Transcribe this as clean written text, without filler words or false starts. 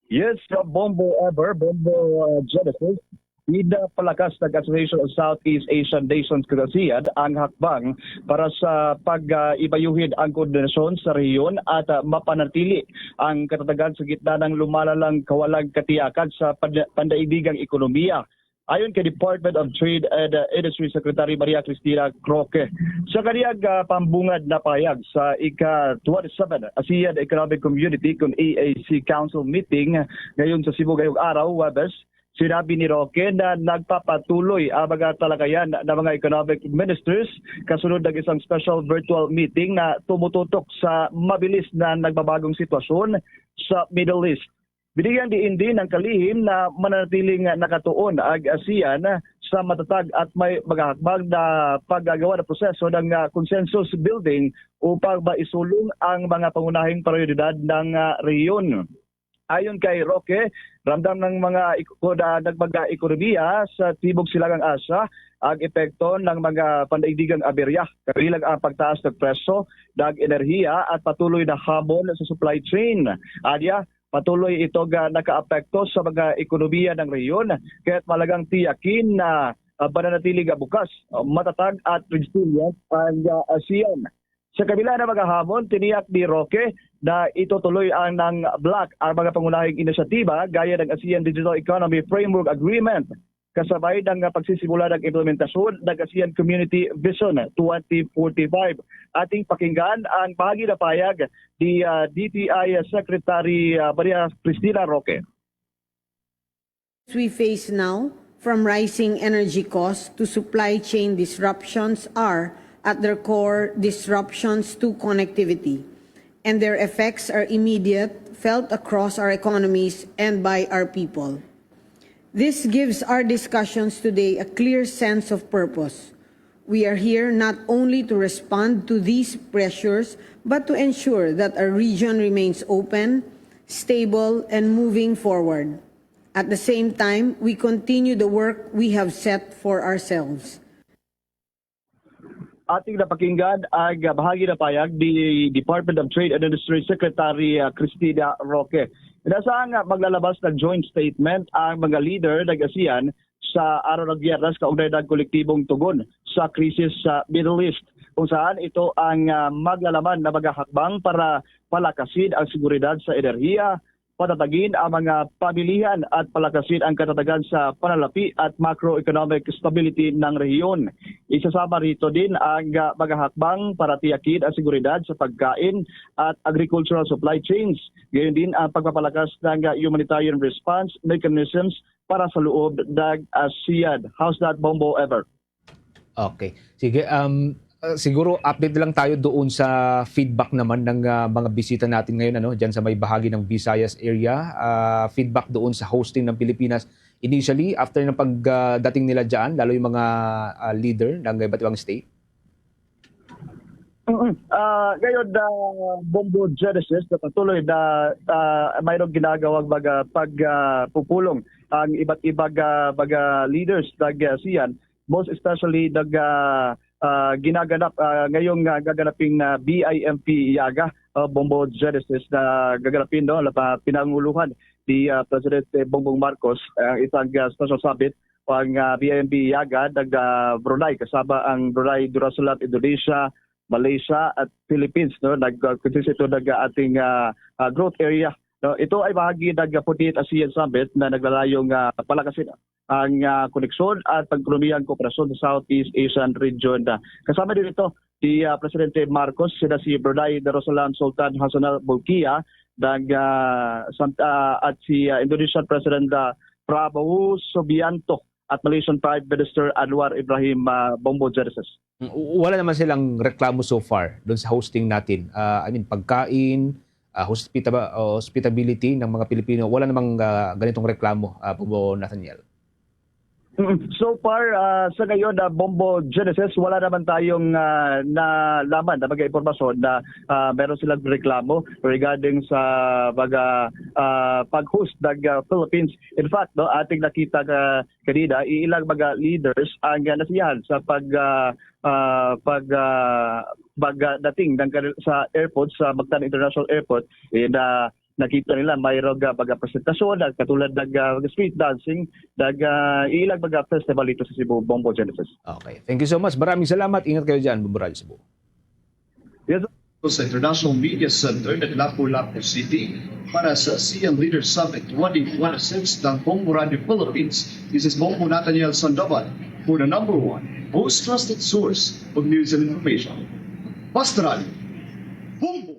Yes, Bombo Ever, Bombo Genesis, ida palakas ng Association of Southeast Asian Nations Kagasiad ang hakbang para sa pag-ibayuhin ang koordinasyon sa rehiyon at mapanatili ang katatagan sa gitna ng lumalalang kawalang katiyakan sa pandaigdigang ekonomiya. Ayon kay Department of Trade and Industry Secretary Maria Cristina Roque, sa kaniyang pambungad na payag sa ika-27 ASEAN Economic Community kung AAC Council meeting ngayon sa Cebu ngayong araw, Webes, sinabi ni Roque na nagpapatuloy ang mga talakayan ng mga economic ministers kasunod ng isang special virtual meeting na tumututok sa mabilis na nagbabagong sitwasyon sa Middle East. Binigyan din ng kalihim na mananatiling nakatuon ang ASEAN sa matatag at may maghahakbang na paggagawa ng proseso ng consensus building upang maisulong ang mga pangunahing prioridad ng rehiyon. Ayon kay Roque, ramdam ng mga ekonomiya sa Tibok Silangang Asya ang epekto ng mga pandaigdigang aberya, kabilang ang pagtaas ng presyo ng enerhiya at patuloy na hamon sa supply chain. Adya, patuloy ito nakaapekto sa mga ekonomiya ng rehiyon, kaya't malagang tiyakin na mananatiling bukas, matatag at resilient ang ASEAN. Sa kabila ng mga hamon, tiniyak ni Roque na itutuloy ang ng BLAC ang mga pangunahing inisyatiba gaya ng ASEAN Digital Economy Framework Agreement, kasabay ng pagsisimula ng implementasyon ng ASEAN Community Vision 2045. Ating pakinggan ang bahagi na payag ni DTI Secretary Maria Cristina Roque. We face now, from rising energy costs to supply chain disruptions, are, at their core, disruptions to connectivity, and their effects are immediate, felt across our economies and by our people. This gives our discussions today a clear sense of purpose. We are here not only to respond to these pressures, but to ensure that our region remains open, stable, and moving forward. At the same time, we continue the work we have set for ourselves. Ating napakinggan ang bahagi na payag ni Department of Trade and Industry Secretary Cristina Roque. Inasahan maglalabas ng joint statement ang mga leader ng ASEAN sa araw ng Biyernes kaugnay ng kolektibong tugon sa krisis sa Middle East, kung saan ito ang maglalaman na mga hakbang para palakasin ang seguridad sa enerhiya, patatagin ang mga pamilihan at palakasin ang katatagan sa panalapi at macroeconomic stability ng rehiyon. Isasama rito din ang mga hakbang para tiyakin ang seguridad sa pagkain at agricultural supply chains. Gayon din ang pagpapalakas ng humanitarian response mechanisms para sa loob ng ASEAN. How's that, Bombo Ever? Okay. Sige, siguro update lang tayo doon sa feedback naman ng mga bisita natin ngayon diyan sa may bahagi ng Visayas area. Feedback doon sa hosting ng Pilipinas initially after ng pagdating nila diyan, lalo yung mga leader ng iba't ibang state. Ngayon, Bombo Genesis na patuloy na mayroong ginagawang pagpupulong ang iba't ibang leaders ng ASEAN, most especially ginaganap ngayong gaganaping BIMP Yaga, Bombo Genesis na gaganapin pinanguluhan ni Presidente Bongbong Marcos, isang special summit ang BIMP Yaga ng Brunei, kasama ang Brunei, Darussalam, Indonesia, Malaysia at Philippines. Nag-consist ito ng ating growth area. Ito ay bahagi ng 48 ASEAN Summit na naglalayong palakasin ang koneksyon at pagkulumiyang kooperasyon sa Southeast Asian region. Kasama din ito si Presidente Marcos, sina si Brunei Darussalam Sultan Hassanal Bolkiah at si Indonesian President Prabowo Subianto at Malaysian Prime Minister Anwar Ibrahim, Bombo Genesis. Wala naman silang reklamo so far doon sa hosting natin. Pagkain, hospitality ng mga Pilipino, wala namang ganitong reklamo, Bombo Nathaniel. So far, sa ngayon, Bombo Genesis, wala naman tayong nalaman na mga impormasyon na meron silang reklamo regarding sa mga pag-host ng Philippines. In fact, ating nakita kanina, ilang mga leaders ang nasiyahan sa pagdating sa airport, sa Mactan International Airport, nakita nila mayroong baga presentasyon katulad street dancing ilang baga festival dito sa Cebu, Bombo Genesis. Okay. Thank you so much. Maraming salamat. Ingat kayo dyan, Bombo Radio Cebu. Yes. Sa International Media Center ng Lapu-Lapu City para sa ASEAN Leaders Summit 2026 ng Bombo Radio Philippines. This is Bombo Nathaniel Sandoval for the #1 most trusted source of news and information. Basta Radio. Bombo!